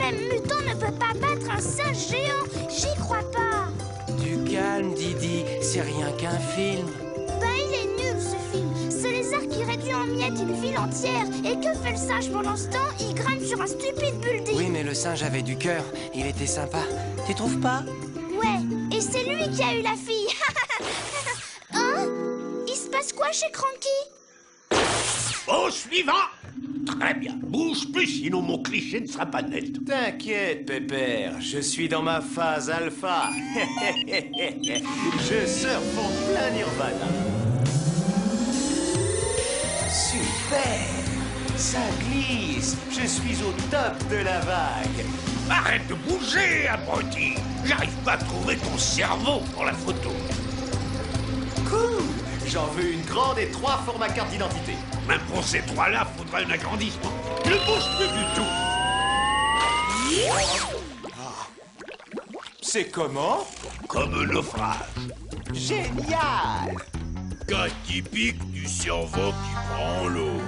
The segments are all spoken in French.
Même mutant ne peut pas battre un singe géant. J'y crois pas. Du calme, Didi. C'est rien qu'un film. Bah, il est nul, ce film. Ce lézard qui réduit en miettes une ville entière. Et que fait le singe pendant ce temps? Il grimpe sur un stupide building. Oui, mais le singe avait du cœur. Il était sympa. Tu trouves pas? Ouais, et c'est lui qui a eu la fille. Hein? Il se passe quoi chez Cranky? Au suivant! Très bien. Bouge plus, sinon mon cliché ne sera pas net. T'inquiète, Pépère. Je suis dans ma phase alpha. Je surfe en plein nirvana. Super! Ça glisse. Je suis au top de la vague. Arrête de bouger, abruti! J'arrive pas à trouver ton cerveau pour la photo. Cool! J'en veux une grande et 3 formats carte d'identité. Même pour ces 3-là, faudra un agrandissement. Ne bouge plus du tout. C'est comment? Comme un naufrage. Génial! Cas typique du cerveau qui prend l'eau.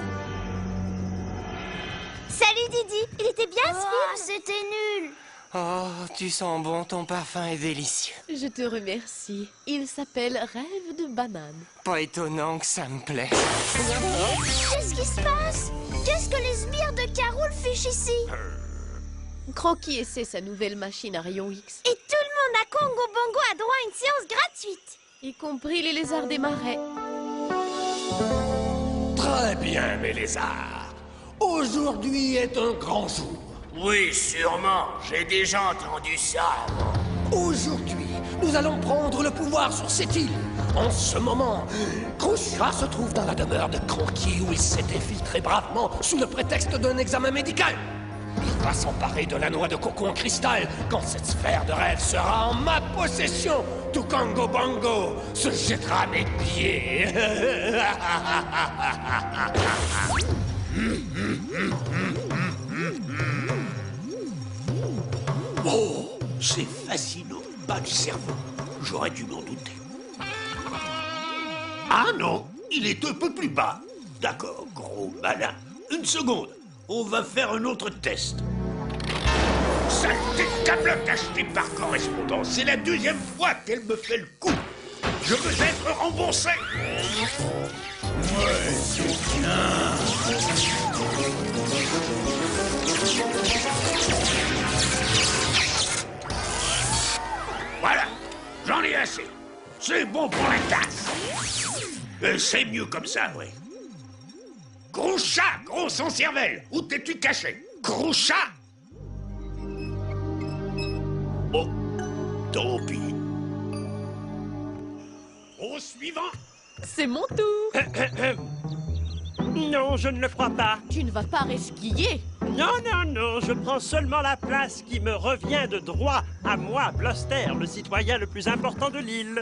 Salut Didi, il était bien ce film. C'était nul. Oh, tu sens bon, ton parfum est délicieux. Je te remercie. Il s'appelle Rêve de banane. Pas étonnant que ça me plaît. Qu'est-ce qui se passe? Qu'est-ce que les sbires de Caroul fichent ici? Cranky essaie sa nouvelle machine à rayons X, Et tout le monde à Congo Bongo a droit à une séance gratuite. y compris les lézards des marais. Très bien, mes lézards. Aujourd'hui est un grand jour. Oui, sûrement. J'ai déjà entendu ça avant. Aujourd'hui, nous allons prendre le pouvoir sur cette île. En ce moment, Krusha se trouve dans la demeure de Cranky où il s'est infiltré bravement sous le prétexte d'un examen médical. Il va s'emparer de la noix de coco en cristal quand cette sphère de rêve sera en ma possession. Tout Congo Bongo se jettera à mes pieds. Oh, c'est fascinant, pas de cerveau. J'aurais dû m'en douter. Ah non, il est un peu plus bas. D'accord, gros malin. Une seconde, on va faire un autre test. Saleté de tablettes achetée par correspondance, c'est la 2e fois qu'elle me fait le coup. Je veux être remboursé. Ouais, c'est bien. Voilà, j'en ai assez. C'est bon pour la tasse. C'est mieux comme ça, ouais. Gros chat, gros sans cervelle, où t'es-tu caché? Gros chat. Oh, tant pis. Au suivant. C'est mon tour. Non, je ne le crois pas. Tu ne vas pas resquiller. Non, non, non, je prends seulement la place qui me revient de droit à moi, Bluster, le citoyen le plus important de l'île.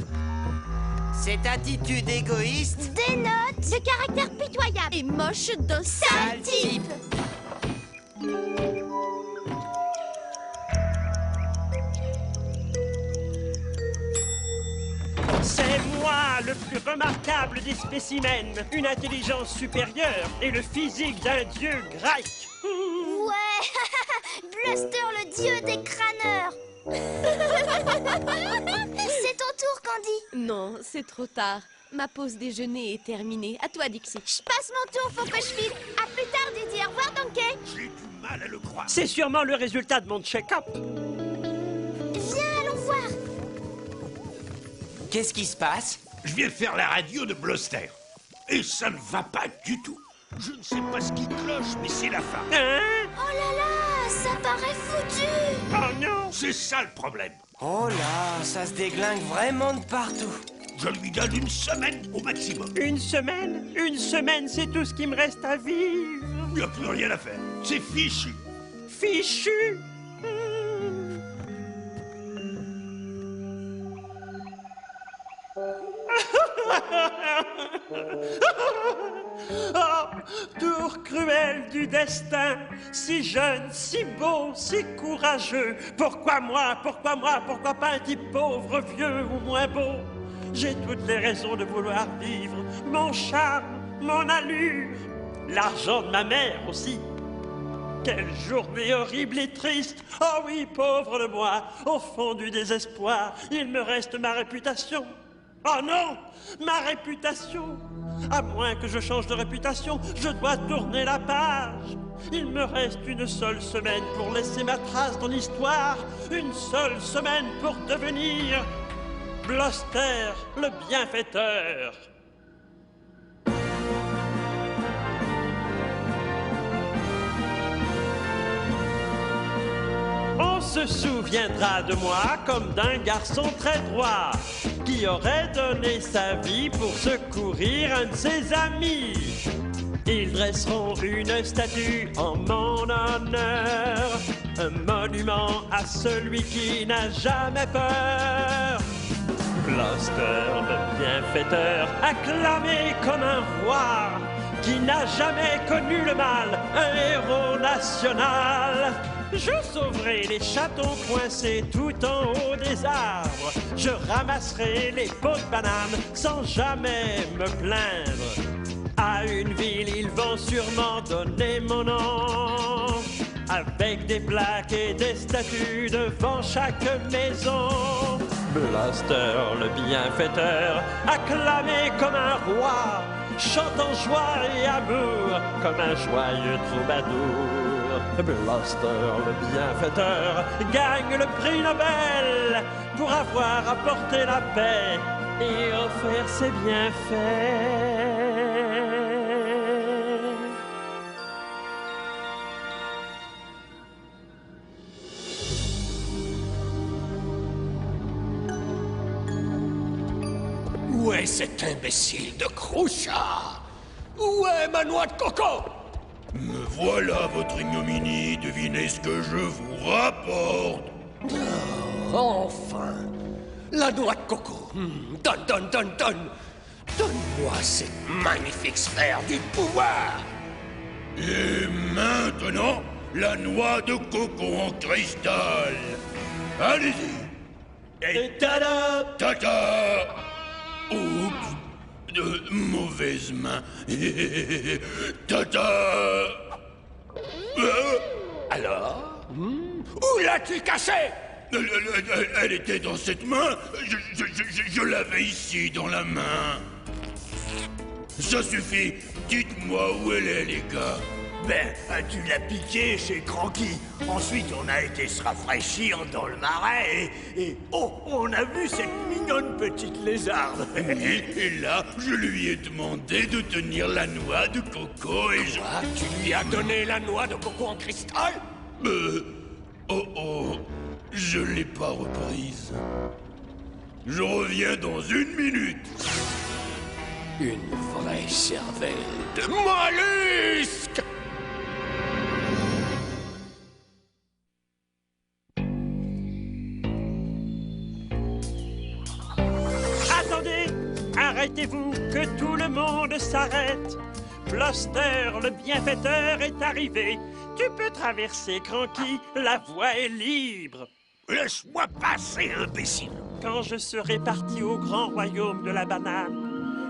Cette attitude égoïste... Dénote de caractère pitoyable. Et moche d'un sale type. C'est moi, le plus remarquable des spécimens, une intelligence supérieure et le physique d'un dieu grec. Ouais, Bluster, le dieu des crâneurs. C'est ton tour, Candy. Non, c'est trop tard. Ma pause déjeuner est terminée. À toi, Dixie. Je passe mon tour, faut que je file. À plus tard, Didi. Au revoir, Donkey. J'ai du mal à le croire. C'est sûrement le résultat de mon check-up. Viens, allons voir. Qu'est-ce qui se passe? Je viens de faire la radio de Bluster. Et ça ne va pas du tout. Je ne sais pas ce qui cloche, mais c'est la fin. Hein? Oh là là, ça paraît foutu. Oh non! C'est ça le problème. Oh là, ça se déglingue vraiment de partout. Je lui donne une semaine au maximum. Une semaine? Une semaine, c'est tout ce qui me reste à vivre. Il n'y a plus rien à faire. C'est fichu. Fichu! Oh, tour cruel du destin, si jeune, si beau, si courageux. Pourquoi moi, pourquoi moi, pourquoi pas un type pauvre, vieux ou moins beau? J'ai toutes les raisons de vouloir vivre, mon charme, mon allure, l'argent de ma mère aussi. quelle journée horrible et triste! Oh oui, pauvre de moi! Au fond du désespoir, il me reste ma réputation. Oh non! Ma réputation! À moins que je change de réputation, je dois tourner la page. Il me reste une seule semaine pour laisser ma trace dans l'histoire. Une seule semaine pour devenir Bloster, le bienfaiteur. On se souviendra de moi comme d'un garçon très droit qui aurait donné sa vie pour secourir un de ses amis. Ils dresseront une statue en mon honneur, un monument à celui qui n'a jamais peur. Bloster, le bienfaiteur, acclamé comme un roi, qui n'a jamais connu le mal, un héros national. Je sauverai les chatons coincés tout en haut des arbres. Je ramasserai les pots de bananes sans jamais me plaindre. À une ville, ils vont sûrement donner mon nom, avec des plaques et des statues devant chaque maison. Bloster, le bienfaiteur, acclamé comme un roi, chantant joie et amour comme un joyeux troubadour. Bloster, le bienfaiteur, gagne le prix Nobel pour avoir apporté la paix et offert ses bienfaits. Où est cet imbécile de Crouchard? Où est ma noix de coco? Me voilà, votre ignominie. Devinez ce que je vous rapporte. Oh, enfin! La noix de coco. Donne. Donne-moi cette magnifique sphère du pouvoir. Et maintenant, la noix de coco en cristal. Allez-y. Et tada! Tata! Oups! De mauvaises mains. Tata! Alors? Où l'as-tu cachée? Elle était dans cette main. Je l'avais ici, dans la main. Ça suffit. Dites-moi où elle est, les gars. Ben, tu l'as piqué chez Cranky. Ensuite, on a été se rafraîchir dans le marais et oh, on a vu cette mignonne petite lézarde. Et là, je lui ai demandé de tenir la noix de coco et je... Ah, tu lui as donné la noix de coco en cristal? Oh, je l'ai pas reprise. Je reviens dans 1 minute. Une vraie cervelle de mollusque! Attendez! Arrêtez-vous, que tout le monde s'arrête! Bloster, le bienfaiteur, est arrivé. Tu peux traverser, Cranky, la voie est libre. Laisse-moi passer, imbécile. Quand je serai parti au grand royaume de la banane,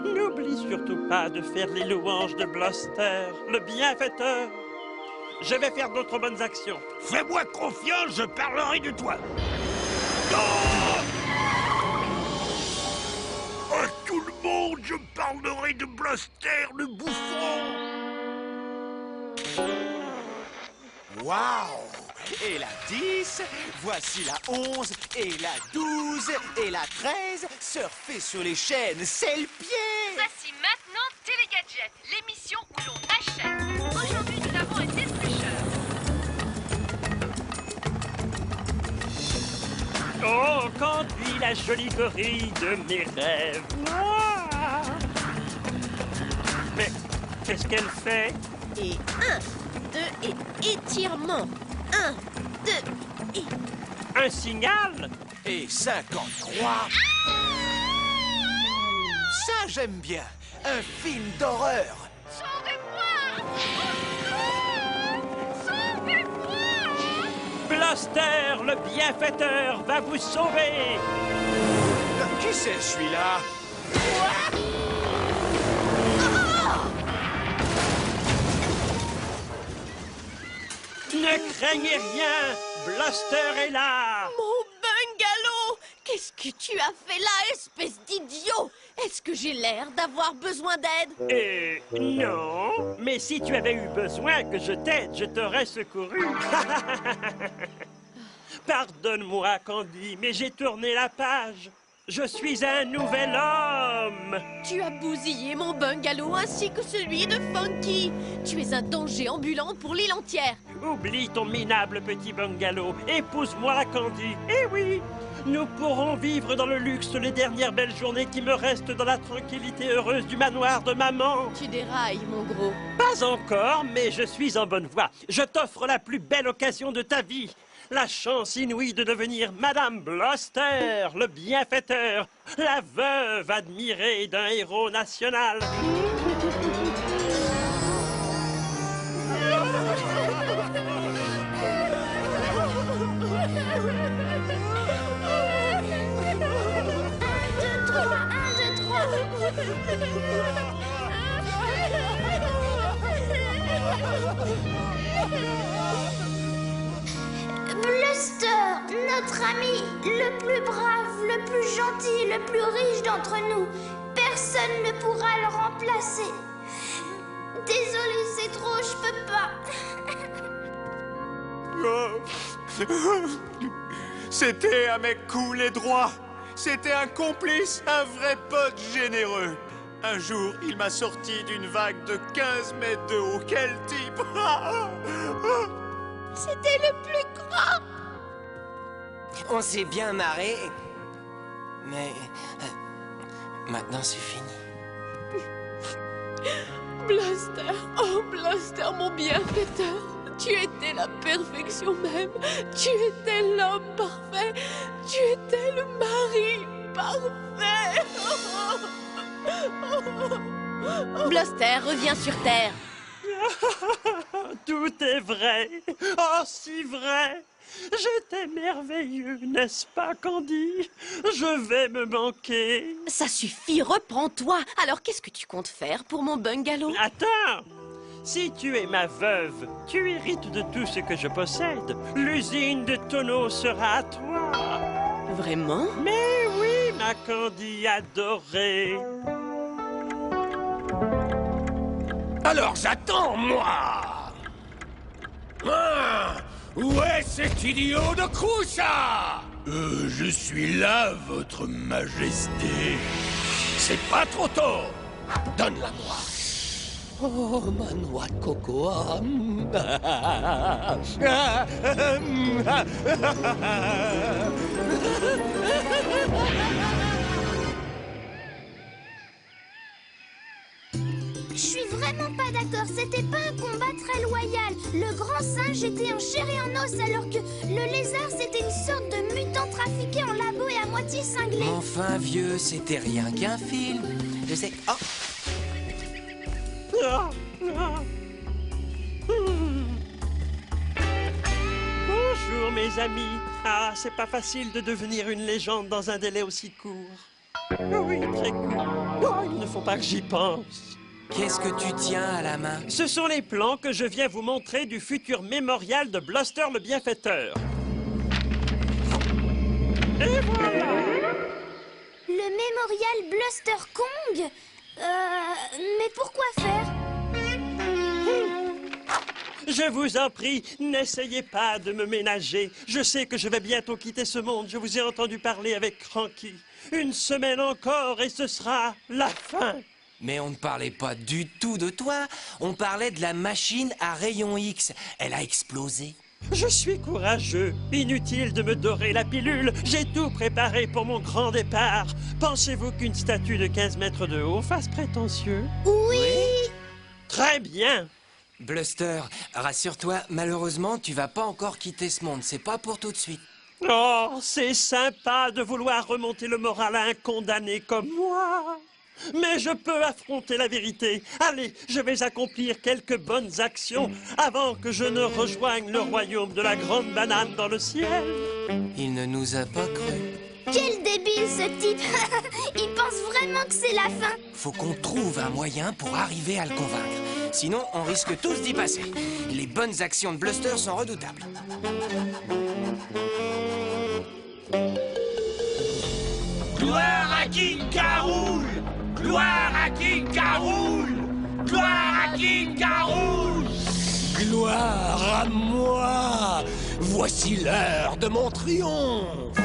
n'oublie surtout pas de faire les louanges de Bloster, le bienfaiteur. Je vais faire d'autres bonnes actions. Fais-moi confiance, je parlerai de toi. À tout le monde, je parlerai de Bloster, le bouffon. Waouh! Et la 10, voici la 11, et la 12, et la 13, surfer sur les chaînes, c'est le pied! Voici maintenant Télégadget, l'émission où l'on achète. Aujourd'hui, nous avons un déplucheur. Oh, conduis la jolie gorille de mes rêves. Ah! Mais qu'est-ce qu'elle fait? Et 1, 2 et étirement. 1, 2 et... Un signal? Et 53. Ça, j'aime bien. Un film d'horreur. Sauvez-moi! Sauvez-moi! Bloster, le bienfaiteur, va vous sauver! Qui c'est celui-là? Ne craignez rien, Bluster est là. Mon bungalow! Qu'est-ce que tu as fait là, espèce d'idiot? Est-ce que j'ai l'air d'avoir besoin d'aide? Non. Mais si tu avais eu besoin que je t'aide, je t'aurais secouru. Pardonne-moi, Candy, mais j'ai tourné la page. Je suis un nouvel homme. Tu as bousillé mon bungalow ainsi que celui de Funky. Tu es un danger ambulant pour l'île entière. Oublie ton minable petit bungalow. Épouse-moi, Candy. Eh oui, nous pourrons vivre dans le luxe les dernières belles journées qui me restent dans la tranquillité heureuse du manoir de maman. Tu dérailles, mon gros. Pas encore, mais je suis en bonne voie. Je t'offre la plus belle occasion de ta vie. La chance inouïe de devenir Madame Bluster, le bienfaiteur, la veuve admirée d'un héros national. Bluster, notre ami, le plus brave, le plus gentil, le plus riche d'entre nous. Personne ne pourra le remplacer. Désolé, c'est trop, je peux pas. C'était un mec cool et droit. C'était un complice, un vrai pote généreux. Un jour, il m'a sorti d'une vague de 15 mètres de haut. Quel type! C'était le plus grand. On s'est bien marré. Mais... maintenant, c'est fini. Bluster, oh Bluster, mon bienfaiteur. Tu étais la perfection même. Tu étais l'homme parfait. Tu étais le mari parfait. Bluster, reviens sur Terre. Tout est vrai. Oh, si vrai. J'étais merveilleux, n'est-ce pas, Candy? Je vais me manquer. Ça suffit, reprends-toi. Alors, qu'est-ce que tu comptes faire pour mon bungalow? Attends. Si tu es ma veuve, tu hérites de tout ce que je possède. L'usine de tonneaux sera à toi. Vraiment? Mais oui, ma Candy adorée. Alors j'attends, moi. Où est cet idiot de Croucha? Je suis là, votre majesté. C'est pas trop tôt. Donne-la-moi. Oh, ma noix de cocoa. Je suis vraiment pas d'accord, c'était pas un combat très loyal. Le grand singe était en chair et en os, alors que le lézard, c'était une sorte de mutant trafiqué en labo et à moitié cinglé. Enfin, vieux, c'était rien qu'un film. Je sais... Oh! Bonjour, mes amis. Ah, c'est pas facile de devenir une légende dans un délai aussi court. Oui, très court. Oh, il ne faut pas que j'y pense. Qu'est-ce que tu tiens à la main? Ce sont les plans que je viens vous montrer du futur mémorial de Bluster le bienfaiteur. Et voilà! Le mémorial Bluster Kong? Mais pourquoi faire? Je vous en prie, n'essayez pas de me ménager. Je sais que je vais bientôt quitter ce monde. Je vous ai entendu parler avec Cranky. Une semaine encore et ce sera la fin. Mais on ne parlait pas du tout de toi. On parlait de la machine à rayon X. Elle a explosé. Je suis courageux. Inutile de me dorer la pilule. J'ai tout préparé pour mon grand départ. Pensez-vous qu'une statue de 15 mètres de haut fasse prétentieux? Oui. Très bien. Bluster, rassure-toi, malheureusement, tu vas pas encore quitter ce monde. C'est pas pour tout de suite. Oh, c'est sympa de vouloir remonter le moral à un condamné comme moi. Mais je peux affronter la vérité. Allez, je vais accomplir quelques bonnes actions avant que je ne rejoigne le royaume de la grande banane dans le ciel. Il ne nous a pas cru. Quel débile ce type. Il pense vraiment que c'est la fin. Faut qu'on trouve un moyen pour arriver à le convaincre. Sinon, on risque tous d'y passer. Les bonnes actions de Bluster sont redoutables. Gloire à King K. Rool! Gloire à King K. Rool! Gloire à King K. Rool! Gloire à moi! Voici l'heure de mon triomphe!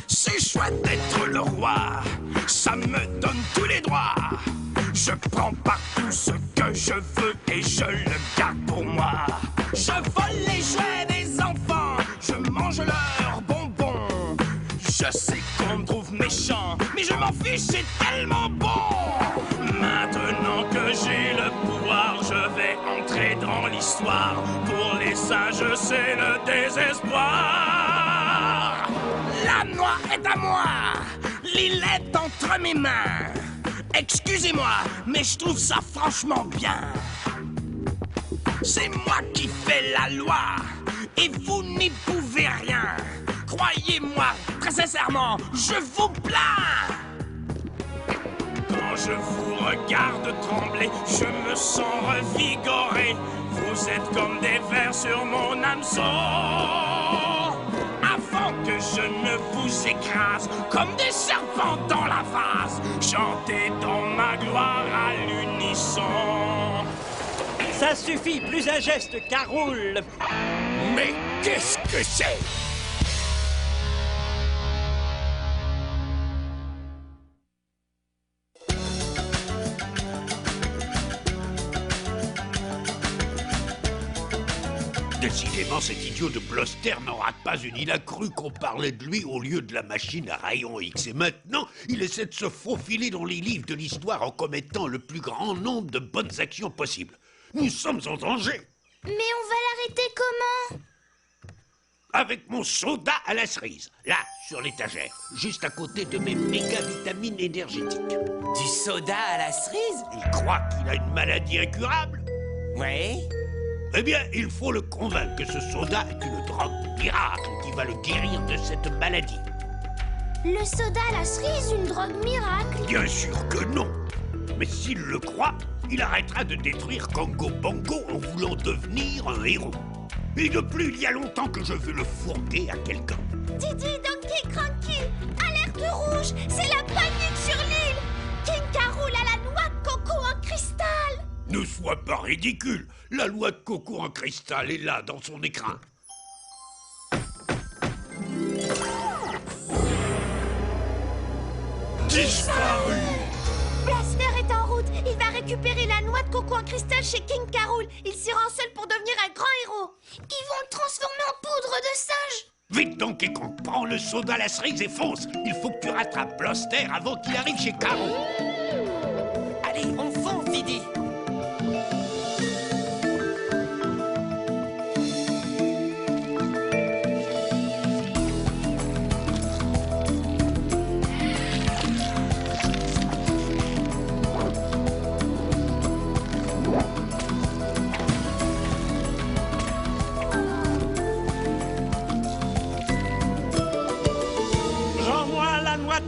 C'est chouette d'être le roi, ça me donne tous les droits. Je prends partout ce que je veux et je le garde pour moi. Je vole les jouets des enfants, je mange leurs bonbons. Je sais qu'on me trouve méchant, mais je m'en fiche, c'est tellement bon. Maintenant que j'ai le pouvoir, je vais entrer dans l'histoire. Pour les sages, c'est le désespoir. La noix est à moi, l'île est entre mes mains. Excusez-moi, mais je trouve ça franchement bien. C'est moi qui fais la loi, et vous n'y pouvez rien. Croyez-moi, très sincèrement, je vous plains. Quand je vous regarde trembler, je me sens revigoré. Vous êtes comme des vers sur mon hameçon. Avant que je ne vous écrase, comme des serpents dans la vase, chantez dans ma gloire à l'unisson. Ça suffit, plus un geste, K. Rool. Mais qu'est-ce que c'est? Décidément, cet idiot de Bluster n'en rate pas une. Il a cru qu'on parlait de lui au lieu de la machine à rayons X. Et maintenant, il essaie de se faufiler dans les livres de l'histoire en commettant le plus grand nombre de bonnes actions possibles. Nous sommes en danger. Mais on va l'arrêter comment? Avec mon soda à la cerise, là, sur l'étagère, juste à côté de mes méga vitamines énergétiques. Du soda à la cerise? Il croit qu'il a une maladie incurable. Ouais. Eh bien, il faut le convaincre que ce soda est une drogue miracle qui va le guérir de cette maladie. Le soda à la cerise, une drogue miracle? Bien sûr que non. Mais s'il le croit, il arrêtera de détruire Congo Bongo en voulant devenir un héros. Et de plus, il y a longtemps que je veux le fourguer à quelqu'un. Didi, Donkey, Cranky, alerte rouge, c'est la panique sur l'île. King K. Rool a la noix de coco en cristal. Ne sois pas ridicule. La loi de coco en cristal est là, dans son écrin. Disparu! Blaster est en route. Il va récupérer la noix de coco en cristal chez King K. Rool. Il s'y rend seul pour devenir un grand héros. Ils vont le transformer en poudre de singe. Vite donc, Kong, prends le soda à la cerise et fonce. Il faut que tu rattrapes Bluster avant qu'il arrive chez K. Rool. Allez, on fonce, Didi.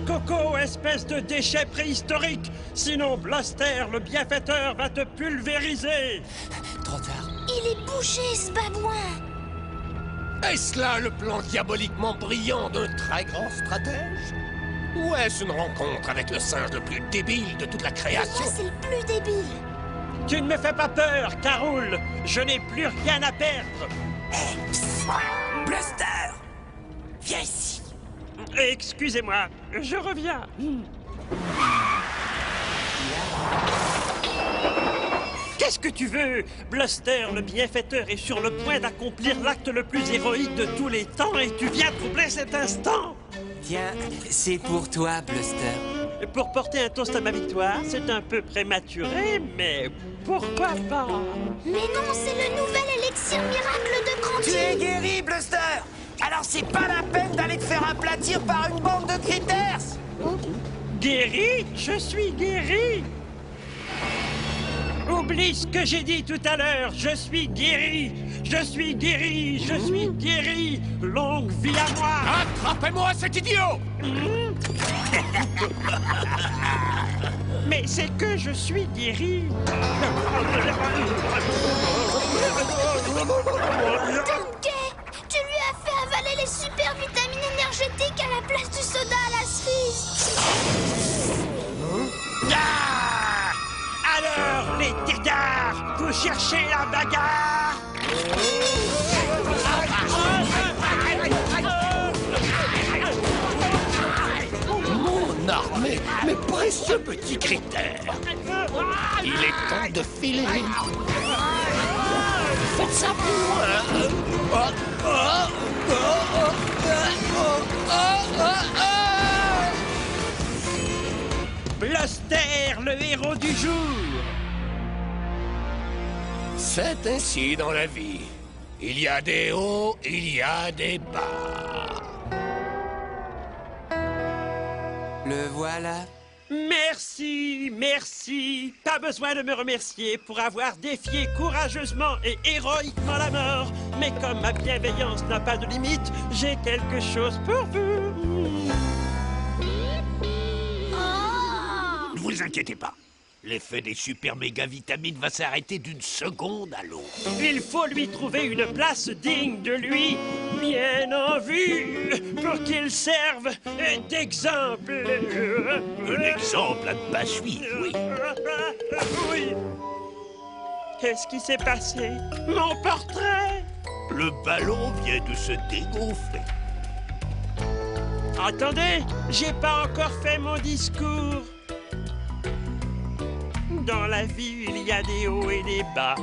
Coco, espèce de déchet préhistorique. Sinon, Bluster, le bienfaiteur, va te pulvériser. Trop tard. Il est bouché, ce babouin. Est-ce là le plan diaboliquement brillant d'un très grand stratège? Ou est-ce une rencontre avec le singe le plus débile de toute la création? Moi, c'est le plus débile. Tu ne me fais pas peur, K. Rool. Je n'ai plus rien à perdre. Bluster! Viens ici. Excusez-moi, je reviens. Qu'est-ce que tu veux? Bluster, le bienfaiteur, est sur le point d'accomplir l'acte le plus héroïque de tous les temps et tu viens troubler cet instant. Tiens, c'est pour toi, Bluster. Pour porter un toast à ma victoire, c'est un peu prématuré, mais pourquoi pas? Mais non, c'est le nouvel élixir miracle de Cranky. Tu es guéri, Bluster! Alors c'est pas la peine d'aller te faire aplatir par une bande de critters! Guéri? Je suis guéri! Oublie ce que j'ai dit tout à l'heure, je suis guéri! Je suis guéri, je suis guéri. Longue vie à moi. Attrapez-moi cet idiot! Mais c'est que je suis guéri. Donkey, tu lui as fait avaler les super vitamines énergétiques à la place du soda à la cerise. Ah! Alors, les têtards, vous cherchez la bagarre? Mon armée, mes précieux petits critères. Il est temps de filer. Faites ça plus loin. Bluster, le héros du jour. C'est ainsi dans la vie. Il y a des hauts, il y a des bas. Le voilà. Merci, merci. Pas besoin de me remercier pour avoir défié courageusement et héroïquement la mort. Mais comme ma bienveillance n'a pas de limite, j'ai quelque chose pour vous. Ne vous inquiétez pas. L'effet des super méga vitamines va s'arrêter d'une seconde à l'autre. Il faut lui trouver une place digne de lui, bien en vue, pour qu'il serve d'exemple. Un exemple à ne pas suivre, oui. Oui. Qu'est-ce qui s'est passé? Mon portrait? Le ballon vient de se dégonfler. Attendez, j'ai pas encore fait mon discours. Dans la vie, il y a des hauts et des bas.